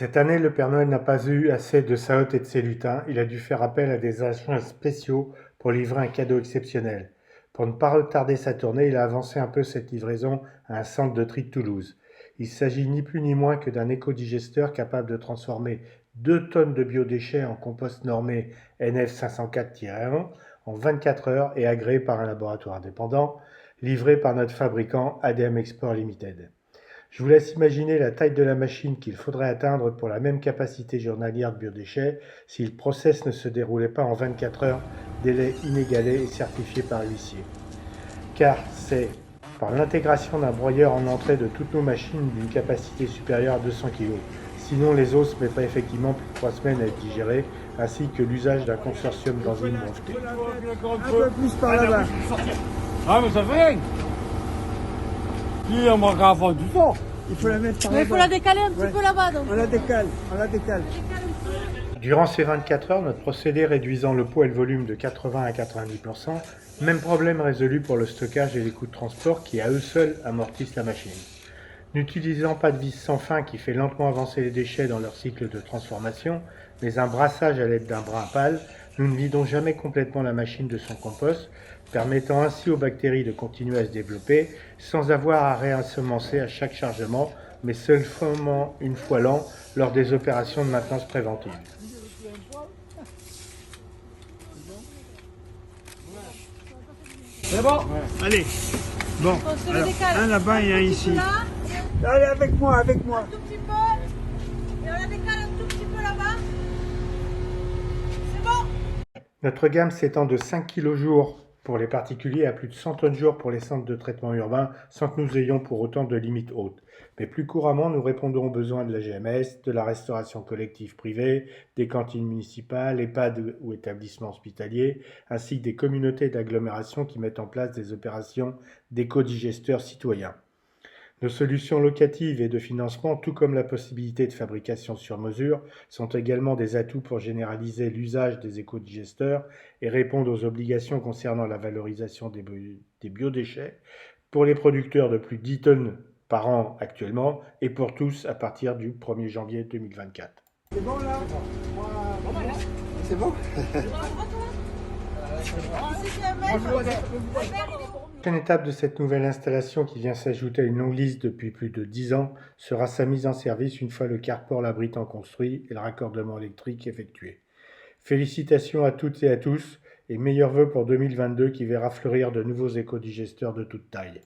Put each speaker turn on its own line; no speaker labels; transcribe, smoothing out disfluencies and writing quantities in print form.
Cette année, le Père Noël n'a pas eu assez de sa hotte et de ses lutins. Il a dû faire appel à des agents spéciaux pour livrer un cadeau exceptionnel. Pour ne pas retarder sa tournée, il a avancé un peu cette livraison à un centre de tri de Toulouse. Il s'agit ni plus ni moins que d'un écodigesteur capable de transformer 2 tonnes de biodéchets en compost normé NF 504-1 en 24 heures et agréé par un laboratoire indépendant, livré par notre fabricant ADM Export Limited. Je vous laisse imaginer la taille de la machine qu'il faudrait atteindre pour la même capacité journalière de biodéchets si le process ne se déroulait pas en 24 heures, délai inégalé et certifié par l'huissier. Car c'est par l'intégration d'un broyeur en entrée de toutes nos machines d'une capacité supérieure à 200 kg. Sinon, les os mettraient effectivement plus de 3 semaines à être digérés, ainsi que l'usage d'un consortium d'enzymes brevetées.
Un peu plus par là-bas.
Ah, mais ça fait rien. Si on manque à fond du temps.
Il faut la mettre par
Mais
là-bas.
il faut la décaler un petit peu là-bas donc.
On la décale, on la décale.
Durant ces 24 heures, notre procédé réduisant le poids et le volume de 80 à 90%, même problème résolu pour le stockage et les coûts de transport qui à eux seuls amortissent la machine. N'utilisant pas de vis sans fin qui fait lentement avancer les déchets dans leur cycle de transformation, mais un brassage à l'aide d'un brin pâle, nous ne vidons jamais complètement la machine de son compost, permettant ainsi aux bactéries de continuer à se développer sans avoir à réensemencer à chaque chargement, mais seulement une fois l'an lors des opérations de maintenance préventive.
C'est bon.
Allez. Bon,
On se le
alors,
décale.
un là-bas et un ici.
Là,
Allez, avec moi, avec moi.
un tout petit peu. Et on la décale un tout petit peu là-bas. C'est bon.
Notre gamme s'étend de 5 kg jour pour les particuliers à plus de 100 tonnes jour pour les centres de traitement urbain, sans que nous ayons pour autant de limites hautes. Mais plus couramment, nous répondons aux besoins de la GMS, de la restauration collective privée, des cantines municipales, EHPAD ou établissements hospitaliers, ainsi que des communautés d'agglomération qui mettent en place des opérations d'éco-digesteurs citoyens. Nos solutions locatives et de financement, tout comme la possibilité de fabrication sur mesure, sont également des atouts pour généraliser l'usage des écodigesteurs et répondre aux obligations concernant la valorisation des biodéchets pour les producteurs de plus de 10 tonnes par an actuellement et pour tous à partir du 1er janvier 2024.
C'est bon là C'est bon
Ici c'est un mètre.
La prochaine étape de cette nouvelle installation qui vient s'ajouter à une longue liste depuis plus de 10 ans sera sa mise en service une fois le carport l'abritant construit et le raccordement électrique effectué. Félicitations à toutes et à tous et meilleurs vœux pour 2022 qui verra fleurir de nouveaux écodigesteurs de toute taille.